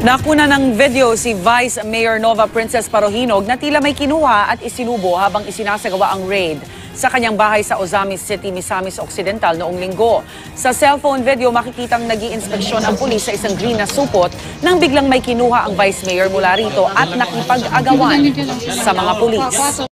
Nakuna ng video si Vice Mayor Nova Princess Parohinog na tila may kinuha at isinubo habang isinasagawa ang raid sa kanyang bahay sa Ozamis City, Misamis Occidental noong linggo. Sa cellphone video, makikitang nag-iinspeksyon ang pulis sa isang green na supot nang biglang may kinuha ang Vice Mayor mula rito at nakipag-agawan sa mga pulis.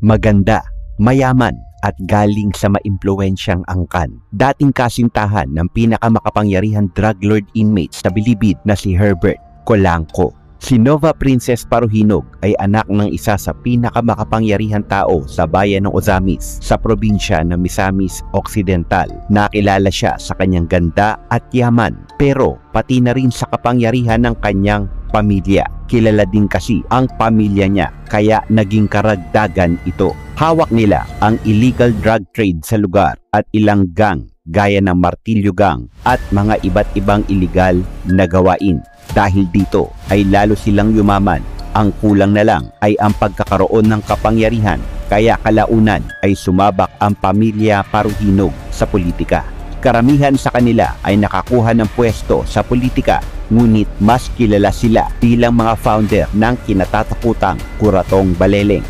Maganda, mayaman at galing sa maimpluwensyang angkan. Dating kasintahan ng pinakamakapangyarihang drug lord inmate sa Bilibid na si Herbert Colanco. Si Nova Princess Parohinog ay anak ng isa sa pinakamakapangyarihang tao sa bayan ng Ozamis sa probinsya ng Misamis Occidental. Nakilala siya sa kanyang ganda at yaman, pero pati na rin sa kapangyarihan ng kanyang pamilya. Kilala din kasi ang pamilya niya, kaya naging karagdagan ito. Hawak nila ang illegal drug trade sa lugar at ilang gang gaya ng Martilyo Gang at mga iba't ibang illegal na gawain. Dahil dito ay lalo silang yumaman. Ang kulang na lang ay ang pagkakaroon ng kapangyarihan, kaya kalaunan ay sumabak ang pamilya Parohinog sa politika. Karamihan sa kanila ay nakakuha ng pwesto sa politika, ngunit mas kilala sila bilang mga founder ng kinatatakutang Kuratong Baleleng.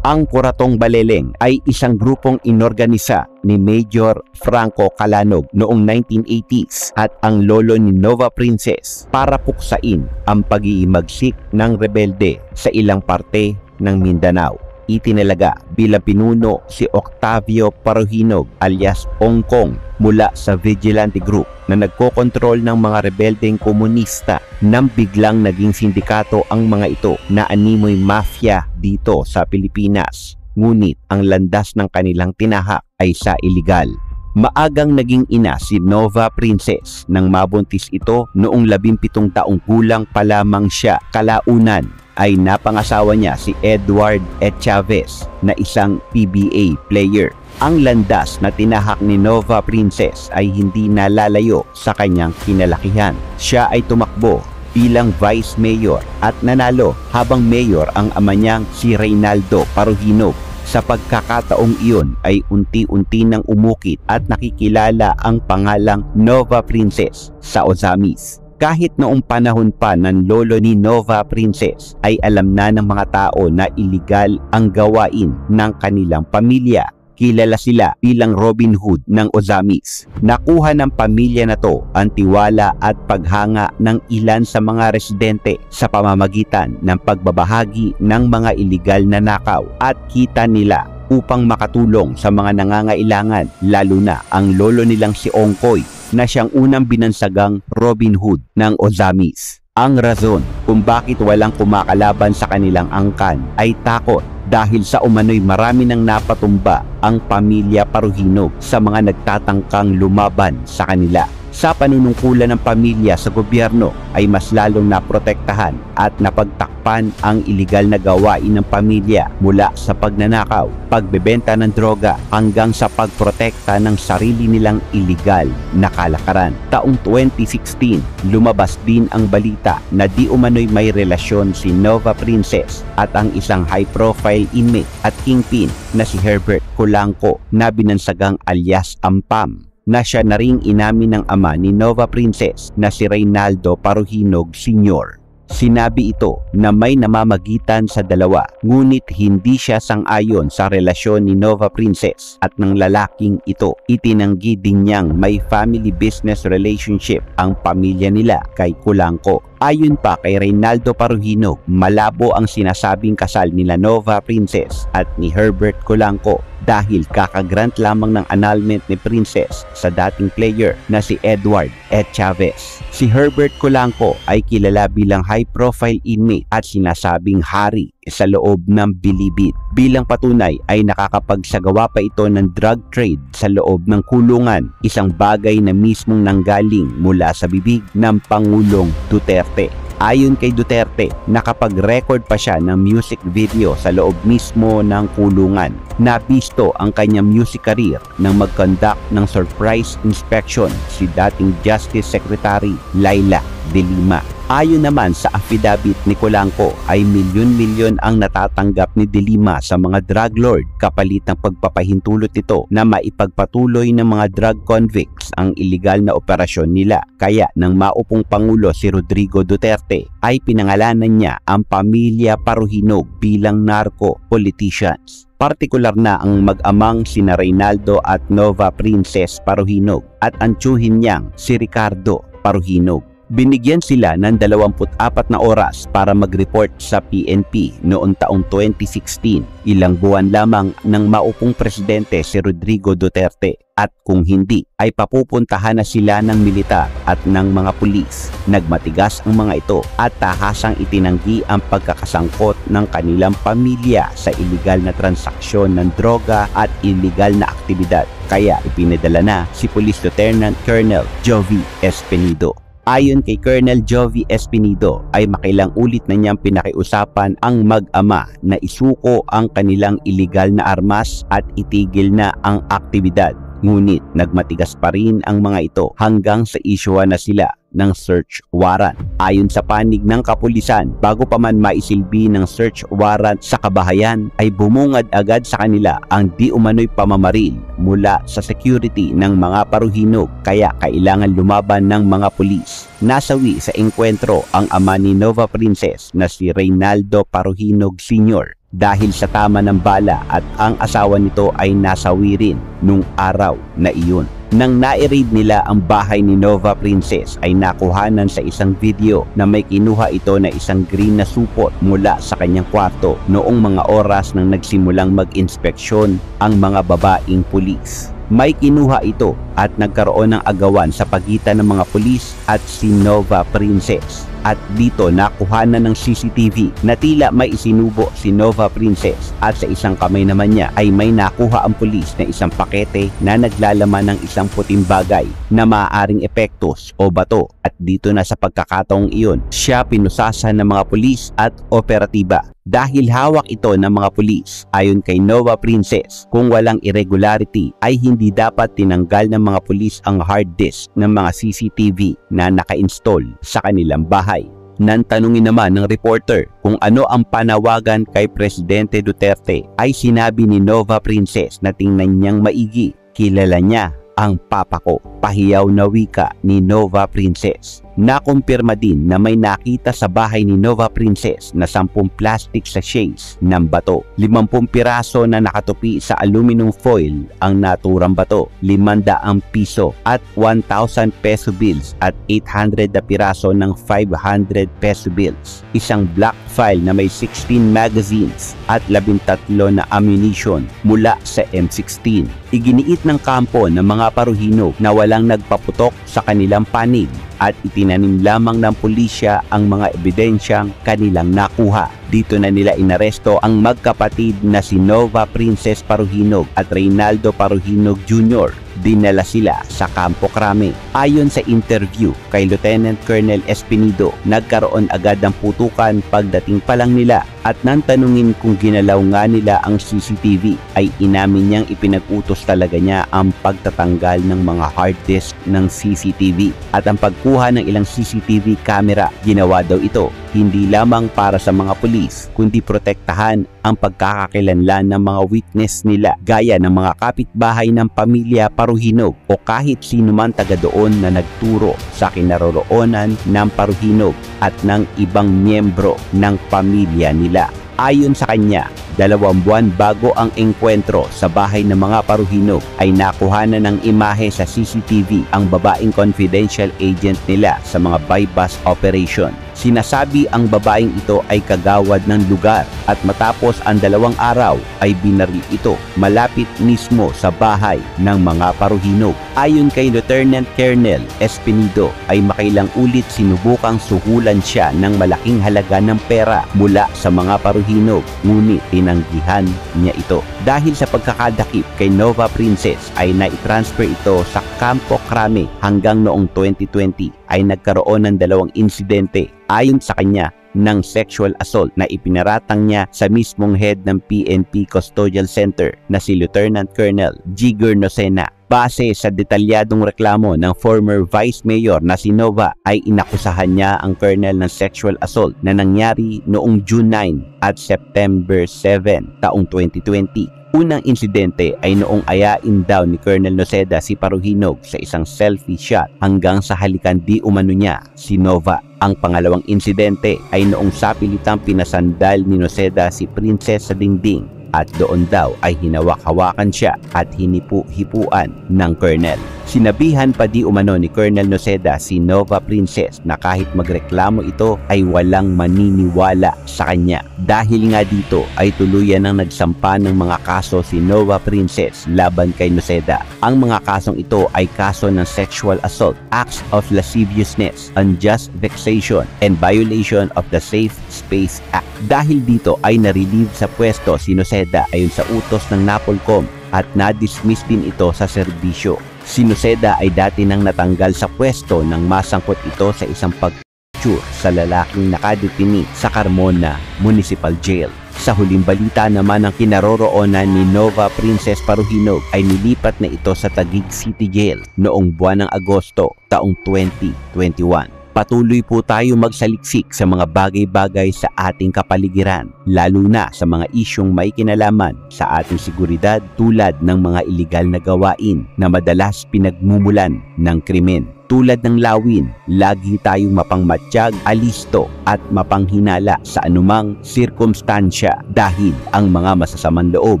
Ang Kuratong Baleleng ay isang grupong inorganisa ni Major Franco Calanog noong 1980s at ang lolo ni Nova Princess para puksain ang pag-iimagsik ng rebelde sa ilang parte ng Mindanao. Itinalaga bilang pinuno si Octavio Parohinog alias Ongkong mula sa vigilante group na nagkokontrol ng mga rebeldeng komunista nang biglang naging sindikato ang mga ito na animoy mafia dito sa Pilipinas. Ngunit ang landas ng kanilang tinahak ay sa iligal. Maagang naging ina si Nova Princess nang mabuntis ito noong 17 taong gulang pa lamang siya. Kalaunan ay napangasawa niya si Edward Chavez na isang PBA player. Ang landas na tinahak ni Nova Princess ay hindi nalalayo sa kanyang kinalakihan. Siya ay tumakbo bilang Vice Mayor at nanalo habang Mayor ang ama niyang si Reynaldo Parohinog. Sa pagkakataong iyon ay unti-unti nang umukit at nakikilala ang pangalang Nova Princess sa Ozamis. Kahit noong panahon pa ng lolo ni Nova Princess ay alam na ng mga tao na iligal ang gawain ng kanilang pamilya. Kilala sila bilang Robin Hood ng Ozamis. Nakuha ng pamilya na to ang tiwala at paghanga ng ilan sa mga residente sa pamamagitan ng pagbabahagi ng mga iligal na nakaw at kita nila upang makatulong sa mga nangangailangan, lalo na ang lolo nilang si Ongkoy na siyang unang binansagang Robin Hood ng Ozamis. Ang rason kung bakit walang kumakalaban sa kanilang angkan ay takot dahil sa umano'y marami nang napatumba ang pamilya Parohinog sa mga nagtatangkang lumaban sa kanila. Sa panunungkulan ng pamilya sa gobyerno ay mas lalong naprotektahan at napagtakpan ang iligal na gawain ng pamilya mula sa pagnanakaw, pagbebenta ng droga hanggang sa pagprotekta ng sarili nilang iligal na kalakaran. Taong 2016, lumabas din ang balita na di umano'y may relasyon si Nova Princess at ang isang high-profile inmate at kingpin na si Herbert Colanco na binansagang alias Ampam, na siya na ring inamin ng ama ni Nova Princess na si Reynaldo Parohinog Sr. Sinabi ito na may namamagitan sa dalawa, ngunit hindi siya sang-ayon sa relasyon ni Nova Princess at ng lalaking ito. Itinanggi din niyang may family business relationship ang pamilya nila kay Colanco. Ayon pa kay Reynaldo Parohinog, malabo ang sinasabing kasal nila Nova Princess at ni Herbert Colanco dahil kakagrant lamang ng annulment ni Princess sa dating player na si Edward Chavez. Si Herbert Colanco ay kilala bilang high-profile inmate at sinasabing hari sa loob ng Bilibid. Bilang patunay ay nakakapagsagawa pa ito ng drug trade sa loob ng kulungan, isang bagay na mismong nanggaling mula sa bibig ng Pangulong Duterte. Ayon kay Duterte, nakapag-record pa siya ng music video sa loob mismo ng kulungan. Nabisto ang kanyang music career nang mag-conduct ng surprise inspection si dating Justice Secretary Laila De Lima. Ayon naman sa affidavit ni Colanco ay milyon-milyon ang natatanggap ni De Lima sa mga drug lord kapalit ng pagpapahintulot nito na maipagpatuloy ng mga drug convicts ang iligal na operasyon nila. Kaya nang maupong Pangulo si Rodrigo Duterte ay pinangalanan niya ang pamilya Paruhinog bilang narco politicians. Partikular na ang mag-amang sina Reynaldo at Nova Princess Paruhinog at ang tiyuhin niyang si Ricardo Paruhinog. Binigyan sila ng 24 na oras para mag-report sa PNP noong taong 2016, ilang buwan lamang ng maupong presidente si Rodrigo Duterte. At kung hindi, ay papupuntahan na sila ng militar at ng mga pulis. Nagmatigas ang mga ito at tahasang itinanggi ang pagkakasangkot ng kanilang pamilya sa iligal na transaksyon ng droga at iligal na aktibidad. Kaya ipinadala na si Police Lieutenant Colonel Jovi Espinido. Ayon kay Colonel Jovi Espinido ay makilang ulit na niyang pinakiusapan ang mag-ama na isuko ang kanilang iligal na armas at itigil na ang aktibidad. Ngunit nagmatigas pa rin ang mga ito hanggang sa isyuhan na sila ng search warrant. Ayon sa panig ng kapulisan, bago pa man maisilbi ng search warrant sa kabahayan ay bumungad agad sa kanila ang di umano'y pamamaril mula sa security ng mga Paruhinog, kaya kailangan lumaban ng mga pulis. Nasawi sa engkwentro ang ama ni Nova Princess na si Reynaldo Paruhinog Sr. dahil sa tama ng bala at ang asawa nito ay nasawi rin nung araw na iyon. Nang nai-raid nila ang bahay ni Nova Princess ay nakuhanan sa isang video na may kinuha ito na isang green na supot mula sa kanyang kwarto noong mga oras nang nagsimulang mag-inspeksyon ang mga babaeng pulis. May kinuha ito at nagkaroon ng agawan sa pagitan ng mga pulis at si Nova Princess. At dito nakuhanan ng CCTV na tila may isinubo si Nova Princess at sa isang kamay naman niya ay may nakuha ang pulis na isang pakete na naglalaman ng isang puting bagay na maaaring epektos o bato. At dito na sa pagkakataong iyon, siya pinusasan ng mga pulis at operatiba. Dahil hawak ito ng mga pulis, ayon kay Nova Princess, kung walang irregularity ay hindi dapat tinanggal ng mga pulis ang hard disk ng mga CCTV na naka-install sa kanilang bahay. Nang tanungin naman ng reporter kung ano ang panawagan kay Presidente Duterte, ay sinabi ni Nova Princess na tingnan niyang maigi, kilala niya ang papa ko. Pahiyaw na wika ni Nova Princess. Nakumpirma din na may nakita sa bahay ni Nova Princess na 10 plastic sachets ng bato. 50 piraso na nakatupi sa aluminum foil ang naturang bato, 500 piso at 1,000 peso bills at 800 na piraso ng 500 peso bills. Isang black file na may 16 magazines at 13 na ammunition mula sa M16. Iginiit ng kampo ng mga Paruhinog na walang nagpaputok sa kanilang panig at itinanim lamang ng pulisya ang mga ebidensyang kanilang nakuha. Dito na nila inaresto ang magkapatid na si Nova Princess Paruhinog at Reynaldo Paruhinog Jr. Dinala sila sa Campo Crame. Ayon sa interview kay Lieutenant Colonel Espinido, nagkaroon agad ng putukan pagdating pa lang nila at nang tanungin kung ginalaw nga nila ang CCTV ay inamin niyang ipinag-utos talaga niya ang pagtatanggal ng mga hard disk ng CCTV at ang pagkuha ng ilang CCTV camera. Ginawa daw ito hindi lamang para sa mga pulis kundi protektahan ang pagkakakilanlan ng mga witness nila gaya ng mga kapitbahay ng pamilya Paruhinog o kahit sino man taga doon na nagturo sa kinaroroonan ng Paruhinog at ng ibang miyembro ng pamilya nila. Ayon sa kanya, 2 buwan bago ang engkwentro sa bahay ng mga Paruhinog ay nakuhanan ng imahe sa CCTV ang babaeng confidential agent nila sa mga buy-bust operation. Sinasabi ang babaeng ito ay kagawad ng lugar at matapos ang 2 araw ay binaril ito malapit mismo sa bahay ng mga Paruhinog. Ayon kay Lieutenant Colonel Espinido ay makailang ulit sinubukang suhulan siya ng malaking halaga ng pera mula sa mga Paruhinog, ngunit tinanggihan niya ito. Dahil sa pagkakadakip kay Nova Princess ay naitransfer ito sa Campo nagpakrami hanggang noong 2020 ay nagkaroon ng 2 insidente ayon sa kanya ng sexual assault na ipinaratang niya sa mismong head ng PNP Custodial Center na si Lieutenant Colonel Jigger Nocena. Base sa detalyadong reklamo ng former Vice Mayor na si Nova ay inakusahan niya ang colonel ng sexual assault na nangyari noong June 9 at September 7 taong 2020. Unang insidente ay noong ayain daw ni Colonel Noceda si Paruhinog sa isang selfie shot hanggang sa halikan di umano niya si Nova. Ang pangalawang insidente ay noong sapilitang pinasandal ni Noceda si Princess sa dingding at doon daw ay hinawak-hawakan siya at hinipu-hipuan ng Colonel. Sinabihan pa di umano ni Colonel Noceda si Nova Princess na kahit magreklamo ito ay walang maniniwala sa kanya. Dahil nga dito ay tuluyan ng nagsampa ng mga kaso si Nova Princess laban kay Noceda. Ang mga kasong ito ay kaso ng sexual assault, acts of lasciviousness, unjust vexation, and violation of the Safe Space Act. Dahil dito ay na-relieve sa pwesto si Noceda ayon sa utos ng NAPOLCOM at na-dismiss din ito sa serbisyo. Si Noceda ay dati nang natanggal sa pwesto nang masangkot ito sa isang pag-torture sa lalaking nakadetini sa Carmona Municipal Jail. Sa huling balita naman ng kinaroroonan ni Nova Princess Paruhinog ay nilipat na ito sa Taguig City Jail noong buwan ng Agosto taong 2021. Patuloy po tayo magsaliksik sa mga bagay-bagay sa ating kapaligiran, lalo na sa mga isyong may kinalaman sa ating seguridad tulad ng mga iligal na gawain na madalas pinagmumulan ng krimen. Tulad ng lawin, lagi tayong mapangmatsyag, alisto at mapanghinala sa anumang sirkumstansya dahil ang mga masasamang loob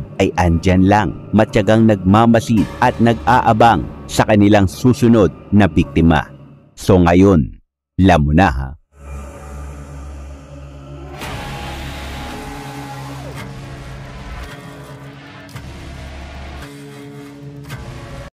ay andyan lang, matyagang nagmamasid at nag-aabang sa kanilang susunod na biktima. So ngayon, alam mo na ha.